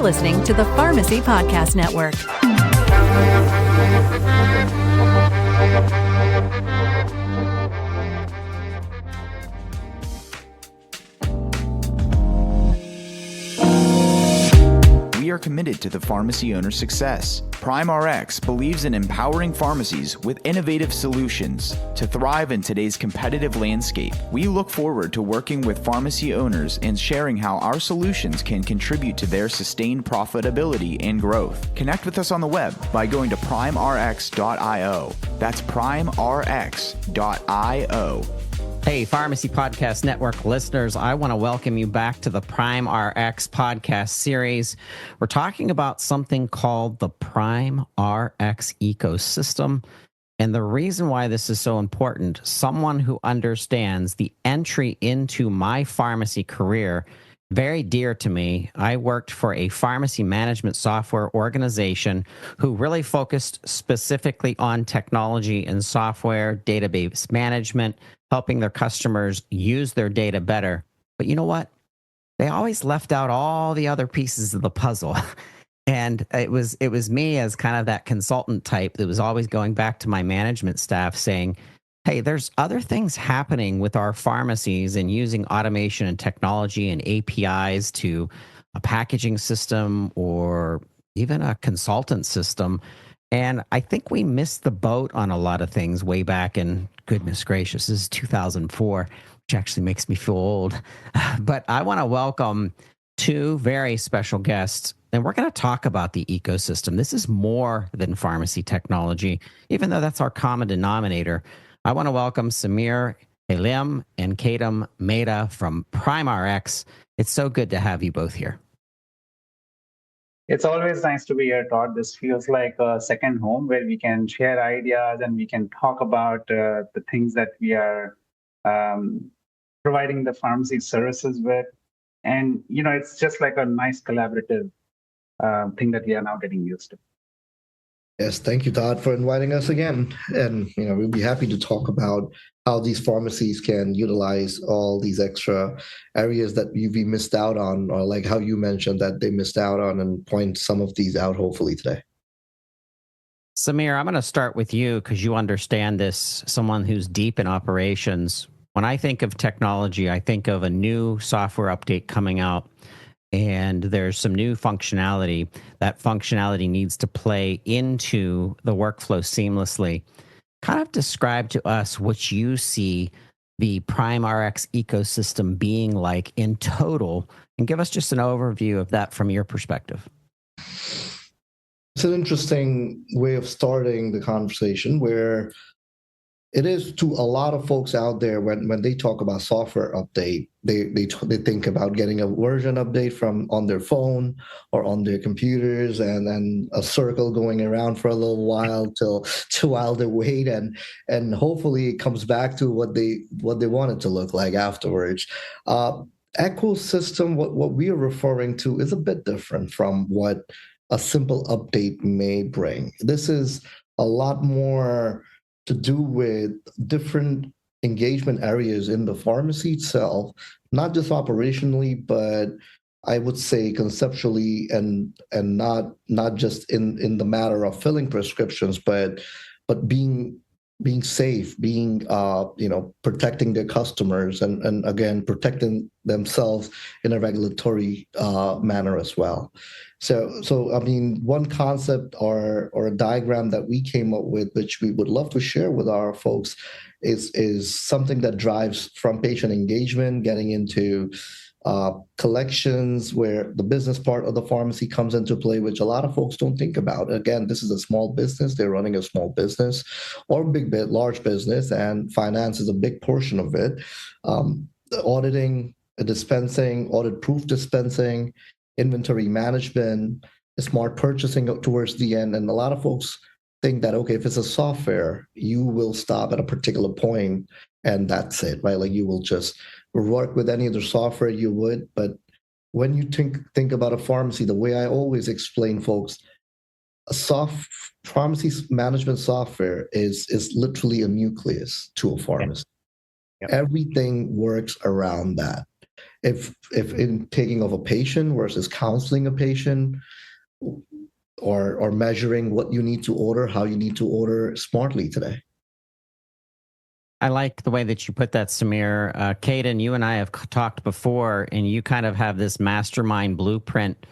You're listening to the Pharmacy Podcast Network. We are committed to the pharmacy owner's success. PrimeRx believes in empowering pharmacies with innovative solutions to thrive in today's competitive landscape. We look forward to working with pharmacy owners and sharing how our solutions can contribute to their sustained profitability and growth. Connect with us on the web by going to PrimeRx.io. That's PrimeRx.io. Hey, Pharmacy Podcast Network listeners, I want to welcome you back to the PrimeRx podcast series. We're talking about something called the PrimeRx Ecosystem. And the reason why this is so important, someone who understands the entry into my pharmacy career, very dear to me. I worked for a pharmacy management software organization who really focused specifically on technology and software, database management, helping their customers use their data better. But you know what? They always left out all the other pieces of the puzzle. And it was me as kind of that consultant type that was always going back to my management staff saying, hey, there's other things happening with our pharmacies and using automation and technology and APIs to a packaging system or even a consultant system. And I think we missed the boat on a lot of things way back in, goodness gracious, this is 2004, which actually makes me feel old. But I want to welcome two very special guests, and we're going to talk about the ecosystem. This is more than pharmacy technology, even though that's our common denominator. I want to welcome Samir Haleem and Ketan Mehta from PrimeRx. It's so good to have you both here. It's always nice to be here, Todd. This feels like a second home where we can share ideas and we can talk about the things that we are providing the pharmacy services with. And, it's just like a nice collaborative thing that we are now getting used to. Yes, thank you, Todd, for inviting us again. And, we'll be happy to talk about how these pharmacies can utilize all these extra areas that we missed out on, or like how you mentioned that they missed out on, and point some of these out hopefully today. Samir, I'm going to start with you because you understand this, someone who's deep in operations. When I think of technology, I think of a new software update coming out, and there's some new functionality. That functionality needs to play into the workflow seamlessly. Kind of describe to us what you see the PrimeRx ecosystem being like in total, and give us just an overview of that from your perspective. It's an interesting way of starting the conversation, where it is to a lot of folks out there when they talk about software update, they think about getting a version update from on their phone or on their computers, and then a circle going around for a little while while they wait, and hopefully it comes back to what they want it to look like afterwards. Ecosystem, what we are referring to, is a bit different from what a simple update may bring. This is a lot more to do with different engagement areas in the pharmacy itself, not just operationally, but I would say conceptually, and not just in the matter of filling prescriptions, but being safe, protecting their customers, and again protecting themselves in a regulatory manner as well. So I mean, one concept or a diagram that we came up with, which we would love to share with our folks, is something that drives from patient engagement, getting into collections, where the business part of the pharmacy comes into play, which a lot of folks don't think about. Again, this is a small business. They're running a small business or large business, and finance is a big portion of it. The auditing, dispensing, audit-proof dispensing, inventory management, smart purchasing towards the end. And a lot of folks think that, okay, if it's a software, you will stop at a particular point and that's it, right? Like you will just work with any other software you would. But when you think about a pharmacy, the way I always explain folks, pharmacy management software is literally a nucleus to a pharmacy. Yep. Everything works around that. if in taking of a patient versus counseling a patient, or measuring what you need to order, how you need to order smartly today. I like the way that you put that, Samir. Ketan, you and I have talked before, and you kind of have this mastermind blueprint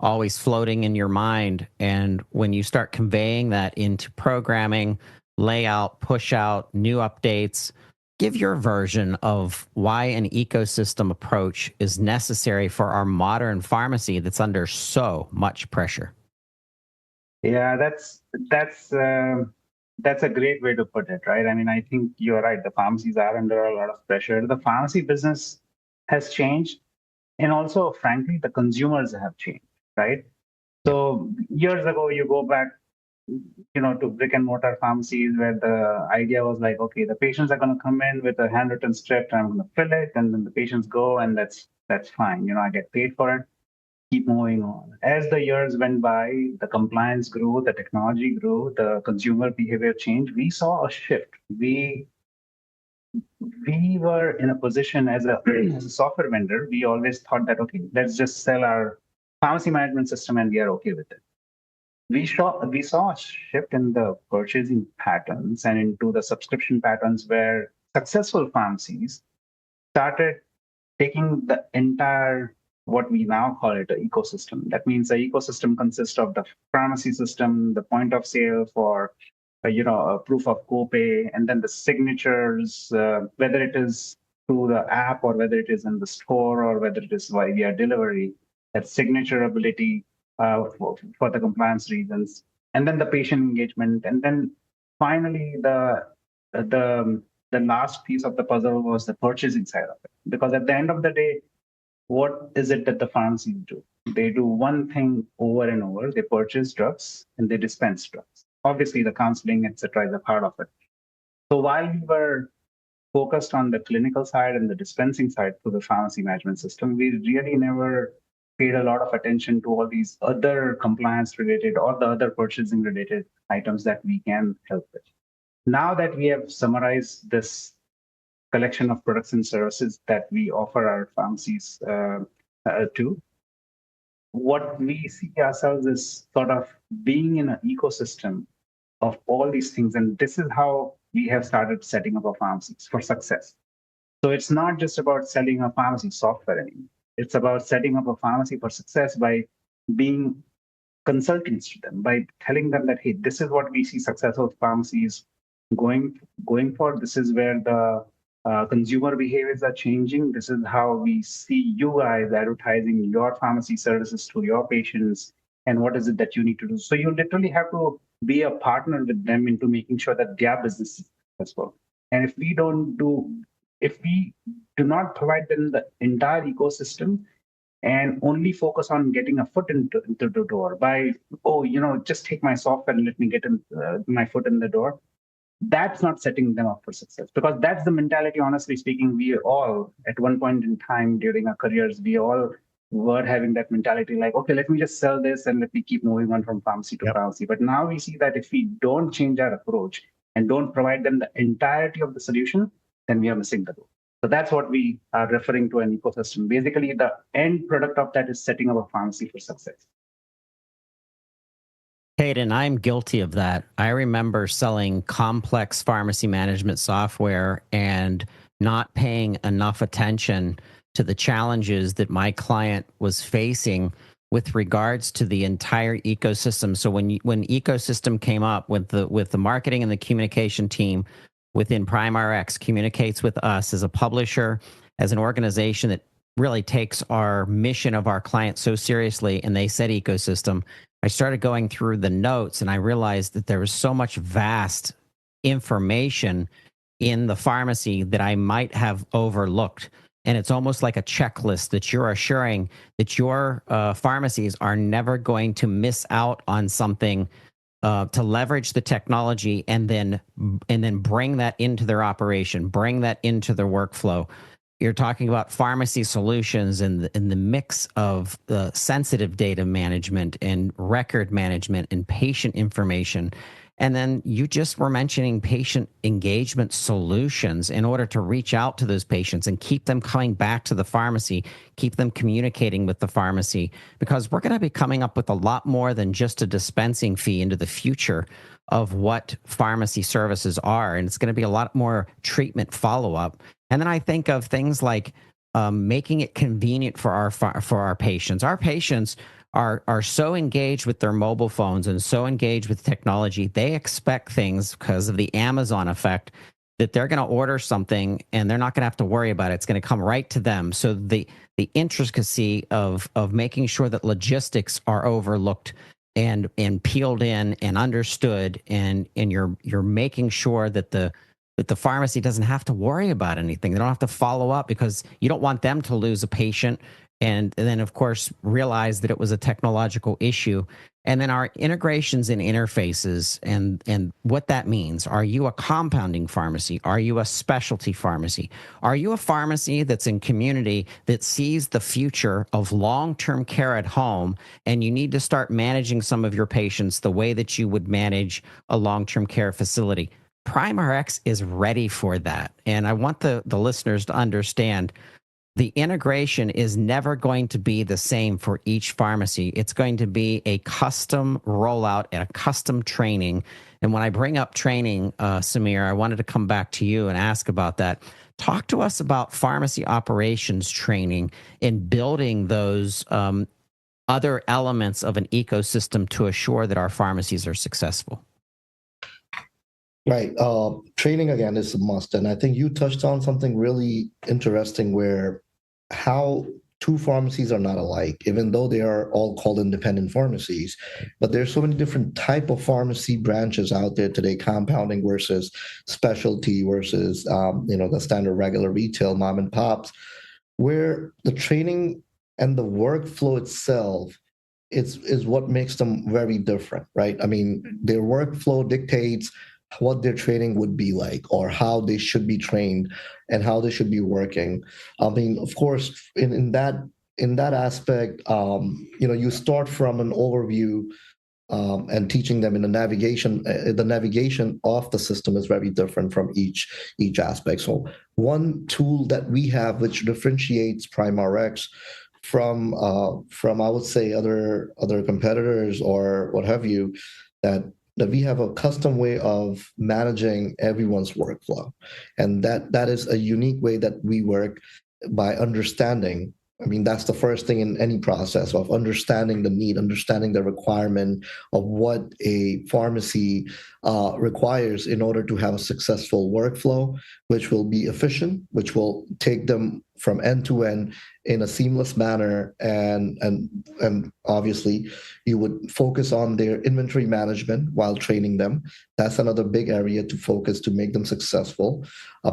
always floating in your mind. And when you start conveying that into programming, layout, push out, new updates, give your version of why an ecosystem approach is necessary for our modern pharmacy that's under so much pressure. Yeah, that's a great way to put it, right? I mean, I think you're right. The pharmacies are under a lot of pressure. The pharmacy business has changed, and also, frankly, the consumers have changed, right? So years ago, you go back, to brick and mortar pharmacies where the idea was like, okay, the patients are going to come in with a handwritten script, and I'm going to fill it, and then the patients go, and that's fine. I get paid for it. Keep moving on. As the years went by, the compliance grew, the technology grew, the consumer behavior changed. We saw a shift. We were in a position as a software vendor. We always thought that, okay, let's just sell our pharmacy management system and we are okay with it. We saw a shift in the purchasing patterns and into the subscription patterns where successful pharmacies started taking the entire, what we now call it, an ecosystem. That means the ecosystem consists of the pharmacy system, the point of sale for a proof of copay, and then the signatures, whether it is through the app or whether it is in the store or whether it is via delivery, that signature ability for the compliance reasons, and then the patient engagement, and then finally the last piece of the puzzle was the purchasing side of it. Because at the end of the day, what is it that the pharmacies do? They do one thing over and over. They purchase drugs and they dispense drugs. Obviously, the counseling, etc., is a part of it. So while we were focused on the clinical side and the dispensing side through the pharmacy management system, we really never paid a lot of attention to all these other compliance related or the other purchasing related items that we can help with. Now that we have summarized this collection of products and services that we offer our pharmacies to, what we see ourselves is sort of being in an ecosystem of all these things. And this is how we have started setting up our pharmacies for success. So it's not just about selling a pharmacy software anymore. It's about setting up a pharmacy for success by being consultants to them, by telling them that, hey, this is what we see successful pharmacies going for. This is where the consumer behaviors are changing. This is how we see you guys advertising your pharmacy services to your patients, and what is it that you need to do. So you literally have to be a partner with them into making sure that their business is successful. And if we do not provide them the entire ecosystem and only focus on getting a foot into the door by, just take my software and let me get my foot in the door, that's not setting them up for success. Because that's the mentality, honestly speaking, we all, at one point in time during our careers, we all were having that mentality like, okay, let me just sell this and let me keep moving on from pharmacy to pharmacy. But now we see that if we don't change our approach and don't provide them the entirety of the solution, then we are missing the goal. So that's what we are referring to an ecosystem. Basically, the end product of that is setting up a pharmacy for success. Ketan, I'm guilty of that. I remember selling complex pharmacy management software and not paying enough attention to the challenges that my client was facing with regards to the entire ecosystem. So when ecosystem came up with the marketing and the communication team within PrimeRx communicates with us as a publisher, as an organization that really takes our mission of our client so seriously, and they said ecosystem, I started going through the notes and I realized that there was so much vast information in the pharmacy that I might have overlooked. And it's almost like a checklist that you're assuring that your pharmacies are never going to miss out on something to leverage the technology and then bring that into their operation, bring that into their workflow. You're talking about pharmacy solutions and the mix of the sensitive data management and record management and patient information And then you just were mentioning patient engagement solutions in order to reach out to those patients and keep them coming back to the pharmacy, keep them communicating with the pharmacy, because we're going to be coming up with a lot more than just a dispensing fee into the future of what pharmacy services are. And it's going to be a lot more treatment follow-up. And then I think of things like making it convenient for our patients. Our patients are so engaged with their mobile phones and so engaged with technology. They expect things because of the Amazon effect that they're going to order something and they're not going to have to worry about it. It's going to come right to them. So the intricacy of making sure that logistics are overlooked and peeled in and understood, and you're making sure that the pharmacy doesn't have to worry about anything. They don't have to follow up because you don't want them to lose a patient and then, of course, realize that it was a technological issue. And then our integrations and interfaces and what that means. Are you a compounding pharmacy? Are you a specialty pharmacy? Are you a pharmacy that's in community that sees the future of long-term care at home, and you need to start managing some of your patients the way that you would manage a long-term care facility? PrimeRx is ready for that. And I want the listeners to understand the integration is never going to be the same for each pharmacy. It's going to be a custom rollout and a custom training. And when I bring up training, Samir, I wanted to come back to you and ask about that. Talk to us about pharmacy operations training in building those other elements of an ecosystem to assure that our pharmacies are successful. Right. Training, again, is a must. And I think you touched on something really interesting where how two pharmacies are not alike, even though they are all called independent pharmacies. But there's so many different type of pharmacy branches out there today, compounding versus specialty versus, the standard regular retail, mom and pops, where the training and the workflow itself is what makes them very different, right? I mean, their workflow dictates what their training would be like, or how they should be trained and how they should be working. I mean, of course, in that aspect, you start from an overview and teaching them in the navigation. The navigation of the system is very different from each aspect. So one tool that we have which differentiates PrimeRx from I would say other competitors or what have you, that we have a custom way of managing everyone's workflow. And that is a unique way that we work by understanding. I mean, that's the first thing in any process of understanding the need, understanding the requirement of what a pharmacy requires in order to have a successful workflow, which will be efficient, which will take them from end to end in a seamless manner. And obviously, you would focus on their inventory management while training them. That's another big area to focus to make them successful.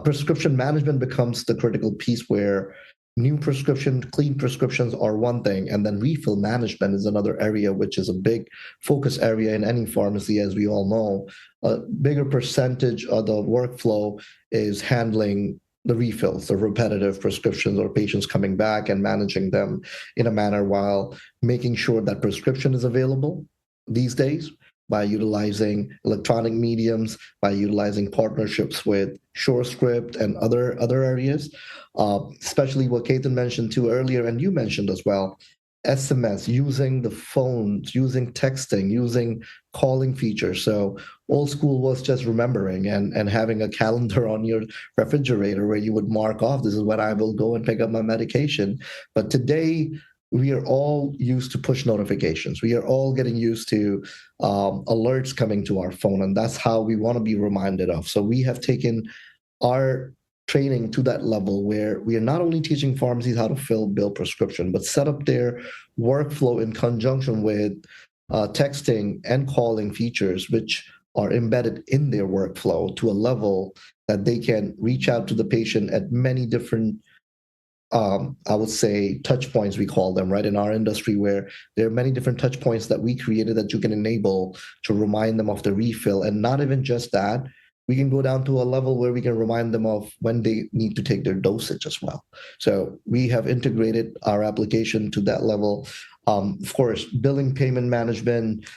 Prescription management becomes the critical piece where clean prescriptions are one thing, and then refill management is another area, which is a big focus area in any pharmacy. As we all know, a bigger percentage of the workflow is handling the refills, the repetitive prescriptions or patients coming back and managing them in a manner while making sure that prescription is available these days by utilizing electronic mediums, by utilizing partnerships with SureScript and other areas, especially what Ketan mentioned too earlier, and you mentioned as well, SMS, using the phones, using texting, using calling features. So old school was just remembering and having a calendar on your refrigerator where you would mark off, this is when I will go and pick up my medication. But today, we are all used to push notifications. We are all getting used to alerts coming to our phone, and that's how we want to be reminded of. So we have taken our training to that level where we are not only teaching pharmacies how to bill prescription, but set up their workflow in conjunction with texting and calling features, which are embedded in their workflow to a level that they can reach out to the patient at many different I would say touch points, we call them, right, in our industry, where there are many different touch points that we created that you can enable to remind them of the refill. And not even just that, we can go down to a level where we can remind them of when they need to take their dosage as well. So we have integrated our application to that level. Of course, billing, payment management,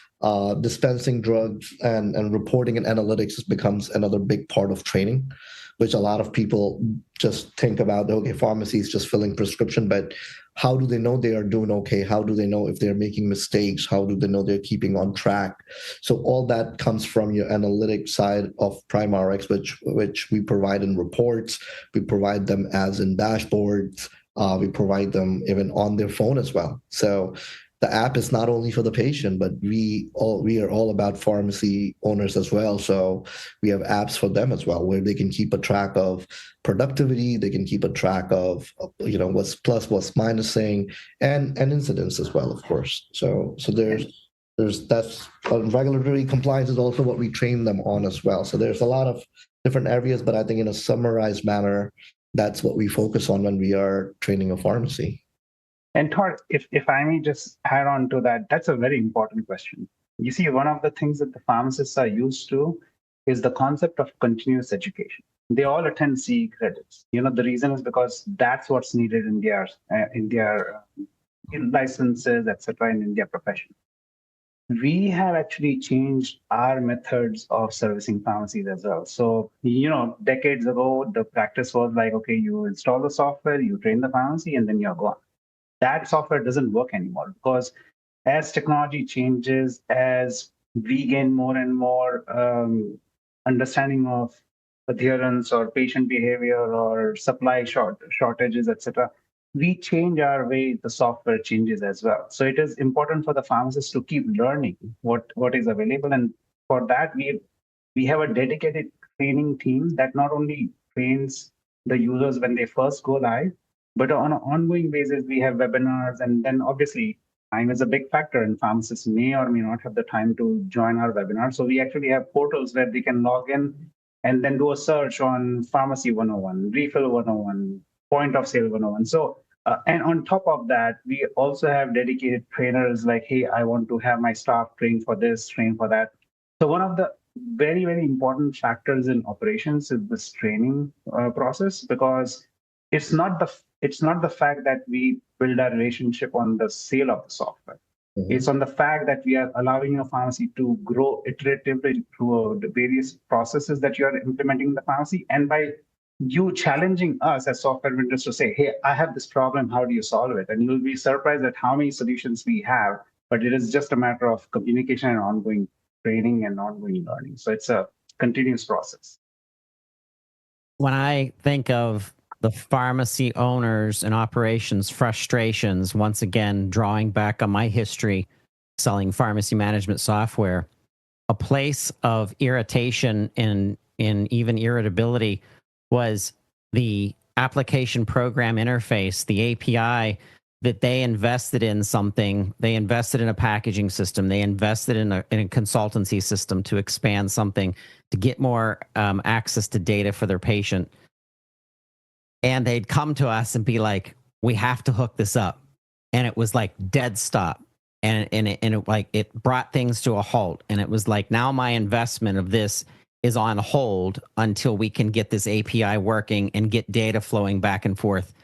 dispensing drugs and reporting and analytics becomes another big part of training, which a lot of people just think about, okay, pharmacies just filling prescription, but how do they know they are doing okay? How do they know if they're making mistakes? How do they know they're keeping on track? So all that comes from your analytics side of PrimeRx, which we provide in reports. We provide them as in dashboards. We provide them even on their phone as well. So the app is not only for the patient, but we are all about pharmacy owners as well. So we have apps for them as well, where they can keep a track of productivity, they can keep a track of what's plus, what's minusing, and incidents as well, of course. So there's that's regulatory compliance is also what we train them on as well. So there's a lot of different areas, but I think in a summarized manner, that's what we focus on when we are training a pharmacy. And Todd, if I may just add on to that, that's a very important question. You see, one of the things that the pharmacists are used to is the concept of continuous education. They all attend CE credits. The reason is because that's what's needed in their licenses, etc., in their profession. We have actually changed our methods of servicing pharmacies as well. So, decades ago, the practice was like, okay, you install the software, you train the pharmacy, and then you're gone. That software doesn't work anymore because as technology changes, as we gain more and more understanding of adherence or patient behavior or supply shortages, etc., we change our way the software changes as well. So it is important for the pharmacist to keep learning what is available. And for that, we have a dedicated training team that not only trains the users when they first go live, but on an ongoing basis, we have webinars, and then obviously time is a big factor, and pharmacists may or may not have the time to join our webinar. So we actually have portals where they can log in and then do a search on Pharmacy 101, Refill 101, Point of Sale 101. So, and on top of that, we also have dedicated trainers like, hey, I want to have my staff trained for this, trained for that. So one of the very, very important factors in operations is this training process, because it's not the fact that we build a relationship on the sale of the software. Mm-hmm. It's on the fact that we are allowing your pharmacy to grow iteratively through the various processes that you are implementing in the pharmacy. And by you challenging us as software vendors to say, hey, I have this problem, how do you solve it? And you'll be surprised at how many solutions we have, but it is just a matter of communication and ongoing training and ongoing learning. So it's a continuous process. When I think of the pharmacy owners and operations frustrations, once again, drawing back on my history selling pharmacy management software, a place of irritation and even irritability was the application program interface, the API, that they invested in something. They invested in a packaging system. They invested in a consultancy system to expand something, to get more access to data for their patient. And they'd come to us and be like, we have to hook this up. And it was like dead stop. And it brought things to a halt. And it was like, now my investment of this is on hold until we can get this API working and get data flowing back and forth.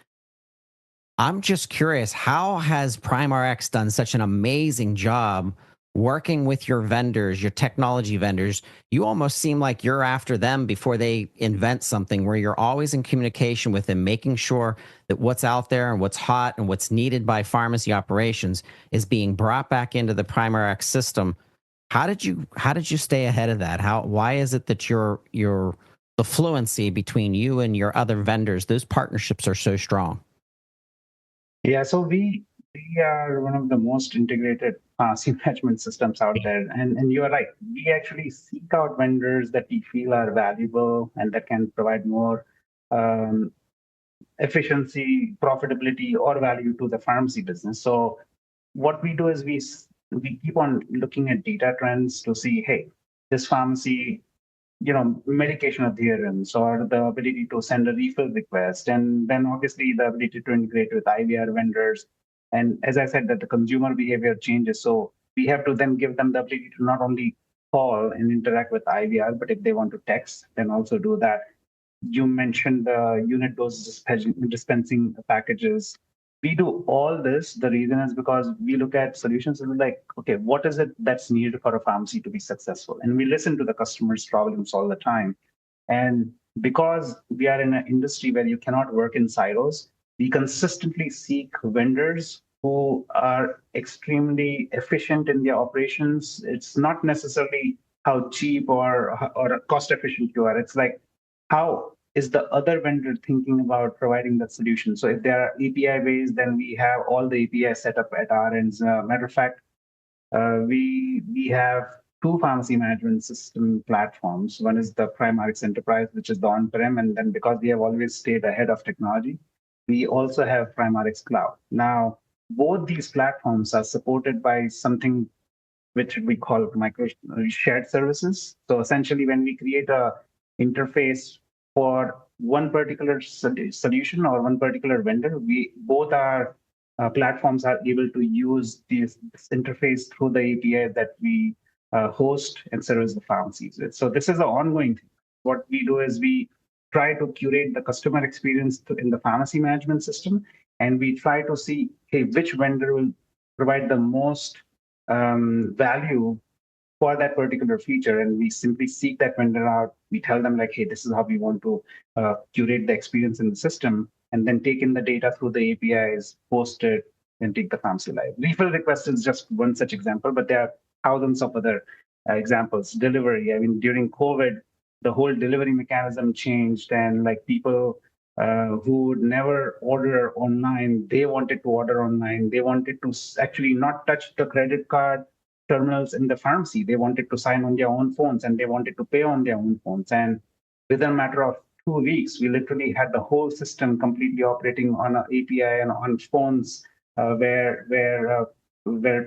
I'm just curious, how has PrimeRx done such an amazing job working with your vendors, your technology vendors? You almost seem like you're after them before they invent something, where you're always in communication with them, making sure that what's out there and what's hot and what's needed by pharmacy operations is being brought back into the PrimeRx system. How did you stay ahead of that? Why is it that the fluency between you and your other vendors, those partnerships are so strong? Yeah, so we are one of the most integrated pharmacy management systems out there. And you are right. We actually seek out vendors that we feel are valuable and that can provide more efficiency, profitability, or value to the pharmacy business. So what we do is we keep on looking at data trends to see, hey, this pharmacy, medication adherence or the ability to send a refill request, and then obviously the ability to integrate with IVR vendors. And as I said, that the consumer behavior changes. So we have to then give them the ability to not only call and interact with IVR, but if they want to text, then also do that. You mentioned the unit dose dispensing packages. we do all this. The reason is because we look at solutions and we're like, okay, what is it that's needed for a pharmacy to be successful? And we listen to the customers' problems all the time. And because we are in an industry where you cannot work in silos, we consistently seek vendors who are extremely efficient in their operations. It's not necessarily how cheap or cost efficient you are. It's like how is the other vendor thinking about providing that solution? So if they are API based, then we have all the API set up at our ends. Matter of fact, we have two pharmacy management system platforms. One is the PrimeRx Enterprise, which is the on-prem, and then because we have always stayed ahead of technology, we also have PrimeRx Cloud. Now, both these platforms are supported by something which we call micro shared services. So essentially, when we create a interface for one particular solution or one particular vendor, we both our platforms are able to use this interface through the API that we host and service the pharmacies with. So this is an ongoing thing. What we do is we try to curate the customer experience in the pharmacy management system, and we try to see, hey, which vendor will provide the most value for that particular feature, and we simply seek that vendor out. We tell them like, hey, this is how we want to curate the experience in the system, and then take in the data through the APIs, post it, and take the pharmacy live. Refill request is just one such example, but there are thousands of other examples. Delivery, I mean, during COVID, the whole delivery mechanism changed, and like people who would never order online, they wanted to order online. They wanted to actually not touch the credit card terminals in the pharmacy. They wanted to sign on their own phones, and they wanted to pay on their own phones. And within a matter of 2 weeks, we literally had the whole system completely operating on an API and on phones where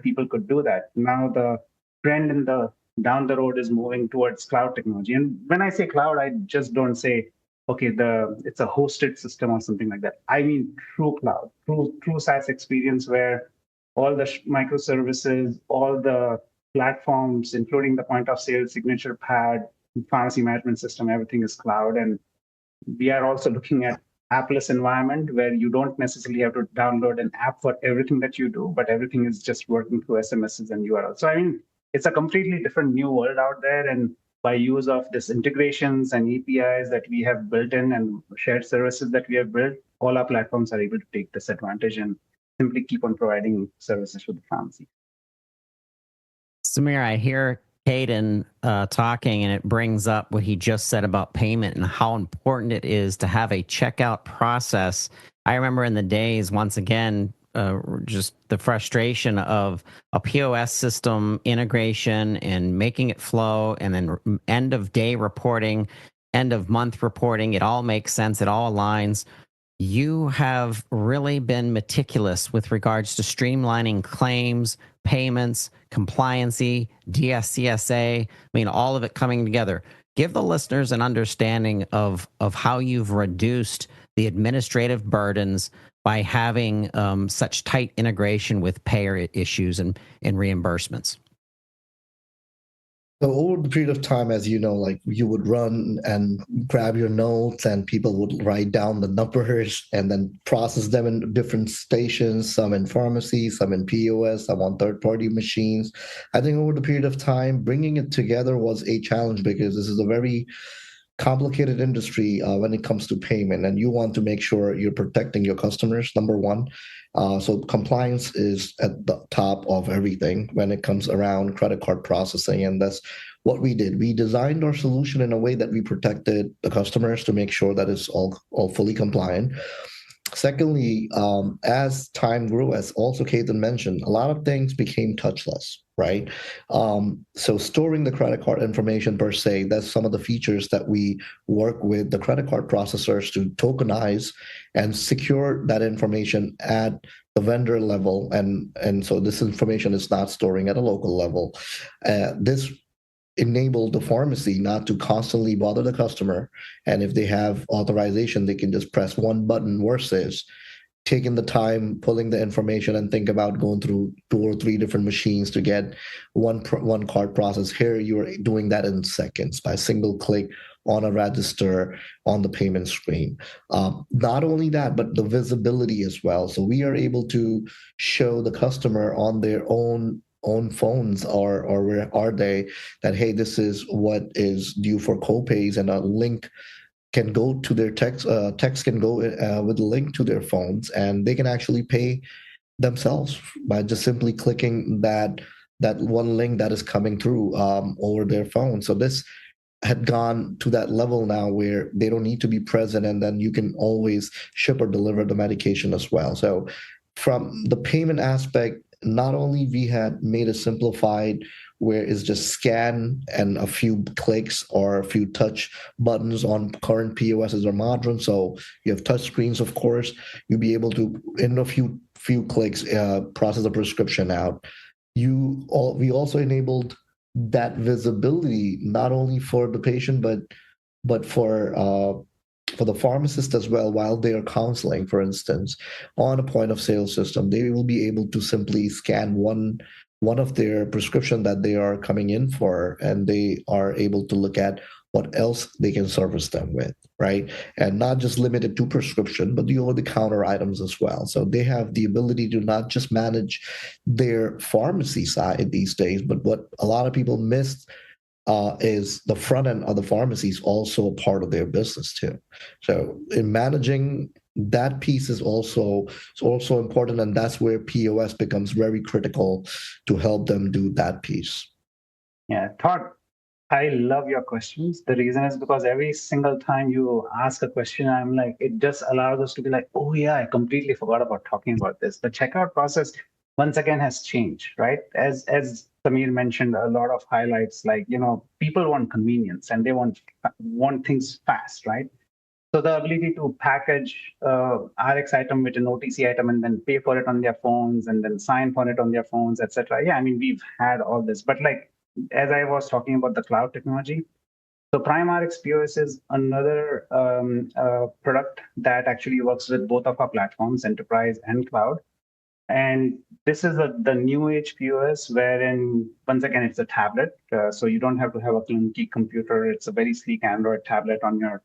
people could do that. Now the trend in the down the road is moving towards cloud technology. And when I say cloud, I just don't say, okay, it's a hosted system or something like that. I mean true cloud, true SaaS experience where all the microservices, all the platforms, including the point of sale, signature pad, pharmacy management system, everything is cloud. And we are also looking at appless environment where you don't necessarily have to download an app for everything that you do, but everything is just working through SMSs and URLs. So I mean, it's a completely different new world out there. And by use of this integrations and APIs that we have built in and shared services that we have built, all our platforms are able to take this advantage and simply keep on providing services to the pharmacy. Samir, I hear Ketan talking, and it brings up what he just said about payment and how important it is to have a checkout process. I remember in the days, once again, just the frustration of a POS system integration and making it flow, and then end of day reporting, end of month reporting. It all makes sense. It all aligns. You have really been meticulous with regards to streamlining claims, payments, compliancy, DSCSA. I mean, all of it coming together. Give the listeners an understanding of how you've reduced the administrative burdens by having such tight integration with payer issues and reimbursements. So over the period of time, as you know, like you would run and grab your notes and people would write down the numbers and then process them in different stations, some in pharmacies, some in POS, some on third-party machines. I think over the period of time, bringing it together was a challenge because this is a very complicated industry when it comes to payment, and you want to make sure you're protecting your customers, number one. So compliance is at the top of everything when it comes around credit card processing, and that's what we did. We designed our solution in a way that we protected the customers to make sure that it's all fully compliant. Secondly, as time grew, as also Ketan mentioned, a lot of things became touchless, right? So storing the credit card information per se, that's some of the features that we work with the credit card processors to tokenize and secure that information at the vendor level. And so this information is not storing at a local level. This enabled the pharmacy not to constantly bother the customer. And if they have authorization, they can just press one button versus taking the time, pulling the information and think about going through 2 or 3 different machines to get one card process. Here, you're doing that in seconds by single click on a register on the payment screen. Not only that, but the visibility as well. So we are able to show the customer on their own phones or where are they, that hey, this is what is due for copays, and a link can go to their text can go with a link to their phones, and they can actually pay themselves by just simply clicking that one link that is coming through over their phone. So this had gone to that level now where they don't need to be present, and then you can always ship or deliver the medication as well. So from the payment aspect, not only we had made it simplified where it's just scan and a few clicks or a few touch buttons on current POSs or modern. So you have touch screens, of course. You'll be able to, in a few clicks, process a prescription out. We also enabled that visibility not only for the patient but for the pharmacist as well. While they are counseling, for instance, on a point of sale system, they will be able to simply scan one of their prescription that they are coming in for, and they are able to look at what else they can service them with, right? And not just limited to prescription, but the over-the-counter items as well. So they have the ability to not just manage their pharmacy side these days, but what a lot of people miss is the front end of the pharmacy is also a part of their business too. So in managing that piece is also important, and that's where POS becomes very critical to help them do that piece. Yeah, Todd, I love your questions. The reason is because every single time you ask a question, I'm like, it just allows us to be like, oh yeah, I completely forgot about talking about this. The checkout process, once again, has changed, right? As Samir mentioned, a lot of highlights, like, people want convenience and they want things fast, right? So the ability to package RX item with an OTC item and then pay for it on their phones and then sign for it on their phones, etc. Yeah, I mean, we've had all this, but like, as I was talking about the cloud technology, so PrimeRx POS is another product that actually works with both of our platforms, enterprise and cloud. And this is the new age POS, wherein, once again, it's a tablet. So you don't have to have a clunky computer. It's a very sleek Android tablet on your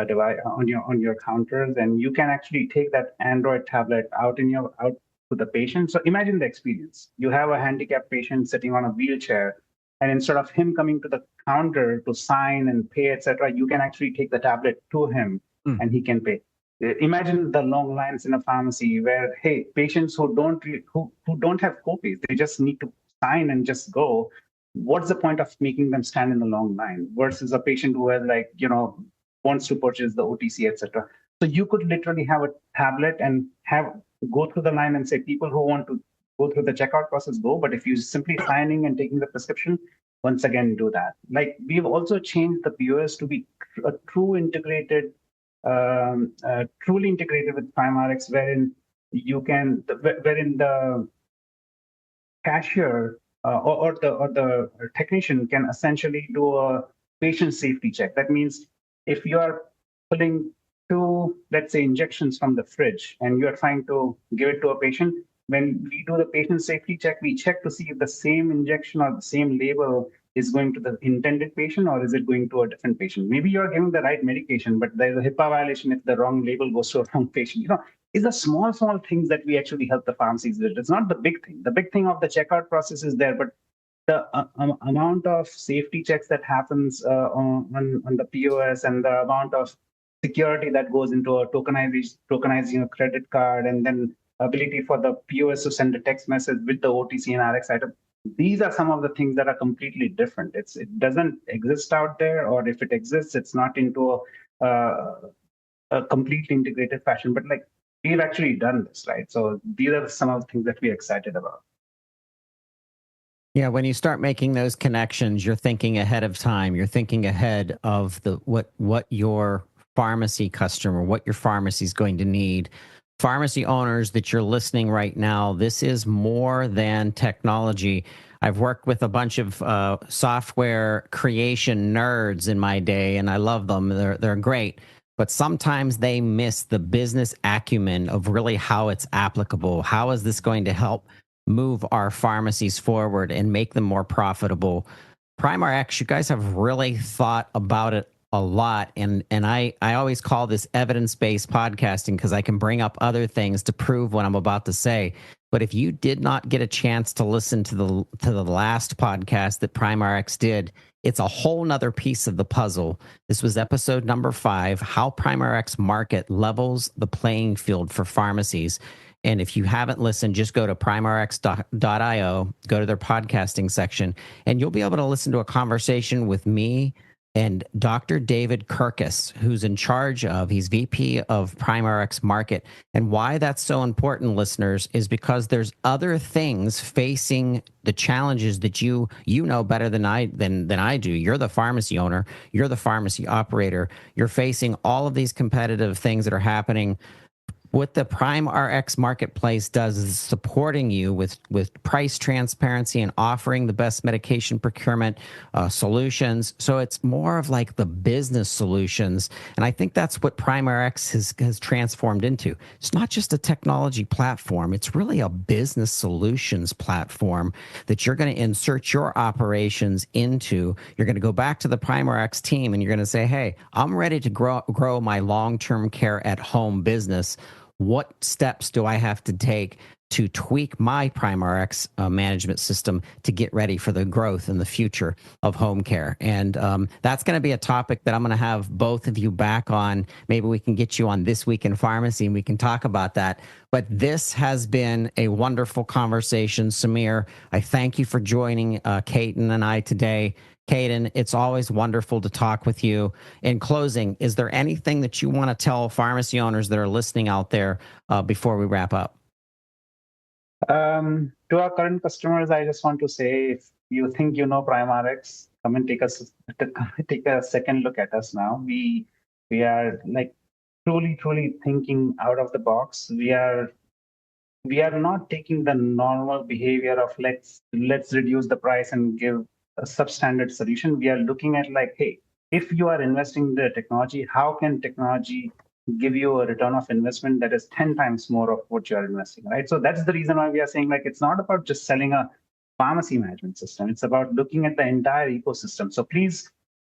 device, on your counters, and you can actually take that Android tablet out to the patient. So imagine the experience. You have a handicapped patient sitting on a wheelchair, and instead of him coming to the counter to sign and pay, etc., you can actually take the tablet to him and he can pay. Imagine the long lines in a pharmacy where, hey, patients who don't have copays, they just need to sign and just go. What's the point of making them stand in the long line versus a patient who has, like, wants to purchase the OTC, etc. So you could literally have a tablet and go through the line and say, people who want to go through the checkout process, go. But if you simply signing and taking the prescription, once again, do that. Like, we've also changed the POS to be a truly integrated with PrimeRx, wherein the cashier or the technician can essentially do a patient safety check. That means if you are pulling 2, let's say, injections from the fridge and you are trying to give it to a patient, when we do the patient safety check, we check to see if the same injection or the same label is going to the intended patient or is it going to a different patient. Maybe you're giving the right medication, but there's a HIPAA violation if the wrong label goes to a wrong patient. It's the small things that we actually help the pharmacies with. It's not the big thing. The big thing of the checkout process is there, but the amount of safety checks that happens on the POS and the amount of security that goes into a tokenizing a credit card, and then ability for the POS to send a text message with the OTC and RX item. These are some of the things that are completely different. It doesn't exist out there, or if it exists, it's not into a completely integrated fashion. But like, we've actually done this, right? So these are some of the things that we're excited about. Yeah, when you start making those connections, you're thinking ahead of time. You're thinking ahead of what your pharmacy customer, what your pharmacy is going to need. Pharmacy owners that you're listening right now, this is more than technology. I've worked with a bunch of software creation nerds in my day, and I love them. They're great. But sometimes they miss the business acumen of really how it's applicable. How is this going to help move our pharmacies forward and make them more profitable? PrimeRx, you guys have really thought about it a lot. And I always call this evidence-based podcasting because I can bring up other things to prove what I'm about to say. But if you did not get a chance to listen to the last podcast that PrimeRx did, it's a whole nother piece of the puzzle. This was episode number 5, how PrimeRx market levels the playing field for pharmacies. And if you haven't listened, just go to primerx.io, go to their podcasting section, and you'll be able to listen to a conversation with me and Dr. David Kirkus, who's in charge of, he's VP of PrimeRx Market. And why that's so important, listeners, is because there's other things facing the challenges that you know better than I do. You're the pharmacy owner, you're the pharmacy operator, you're facing all of these competitive things that are happening. What the PrimeRx marketplace does is supporting you with price transparency and offering the best medication procurement solutions. So it's more of like the business solutions. And I think that's what PrimeRx has transformed into. It's not just a technology platform. It's really a business solutions platform that you're going to insert your operations into. You're going to go back to the PrimeRx team and you're going to say, hey, I'm ready to grow my long-term care at home business. What steps do I have to take to tweak my PrimeRx management system to get ready for the growth in the future of home care? And that's going to be a topic that I'm going to have both of you back on. Maybe we can get you on This Week in Pharmacy and we can talk about that. But this has been a wonderful conversation. Samir, I thank you for joining Ketan and I today. Ketan, it's always wonderful to talk with you. In closing, is there anything that you want to tell pharmacy owners that are listening out there before we wrap up? To our current customers, I just want to say, if you think you know PrimeRx, come and take a second look at us now. We are like truly thinking out of the box. We are not taking the normal behavior of let's reduce the price and give a substandard solution. We are looking at like, hey, if you are investing in the technology, how can technology give you a return of investment that is 10 times more of what you are investing, right? So that's the reason why we are saying like it's not about just selling a pharmacy management system. It's about looking at the entire ecosystem. So please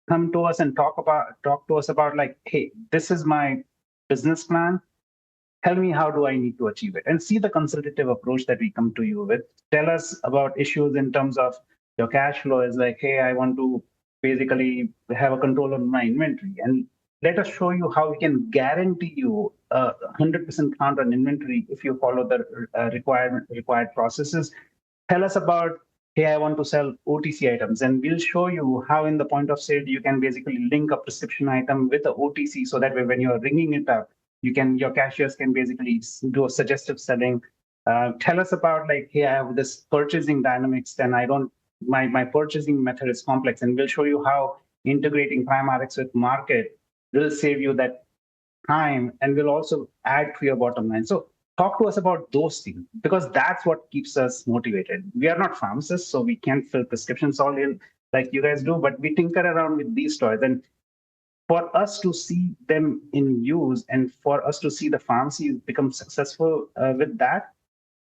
come to us and talk to us about like, hey, this is my business plan. Tell me, how do I need to achieve it? And see the consultative approach that we come to you with. Tell us about issues in terms of your cash flow is like, hey, I want to basically have a control on my inventory. And let us show you how we can guarantee you 100% count on inventory if you follow the required processes. Tell us about, hey, I want to sell OTC items. And we'll show you how in the point of sale, you can basically link a prescription item with the OTC so that way when you're ringing it up, your cashiers can basically do a suggestive selling. Tell us about like, hey, I have this purchasing dynamics, then my purchasing method is complex, and we'll show you how integrating PrimeRx with market will save you that time and will also add to your bottom line. So talk to us about those things because that's what keeps us motivated. We are not pharmacists, so we can't fill prescriptions all in like you guys do, but we tinker around with these toys. And for us to see them in use and for us to see the pharmacy become successful with that,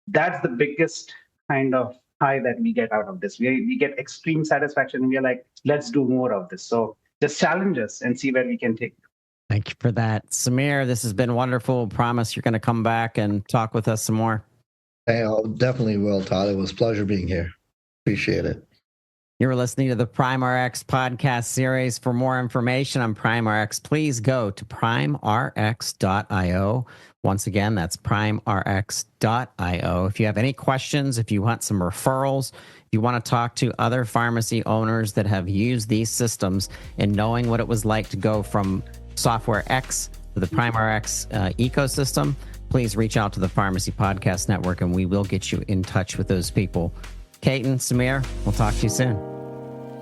that's the biggest kind of high that we get out of this. We get extreme satisfaction and we're like, let's do more of this. So just challenge us and see where we can take it. Thank you for that. Samir, this has been wonderful. Promise you're going to come back and talk with us some more. Hey, I definitely will, Todd. It was a pleasure being here. Appreciate it. You're listening to the PrimeRx podcast series. For more information on PrimeRx, please go to primerx.io. Once again, that's primerx.io. If you have any questions, if you want some referrals, if you want to talk to other pharmacy owners that have used these systems and knowing what it was like to go from Software X to the PrimeRx ecosystem, please reach out to the Pharmacy Podcast Network and we will get you in touch with those people. Ketan, Samir, we'll talk to you soon.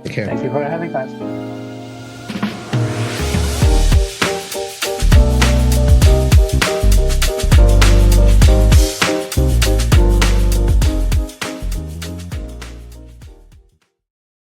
Take care. Thank you for having us.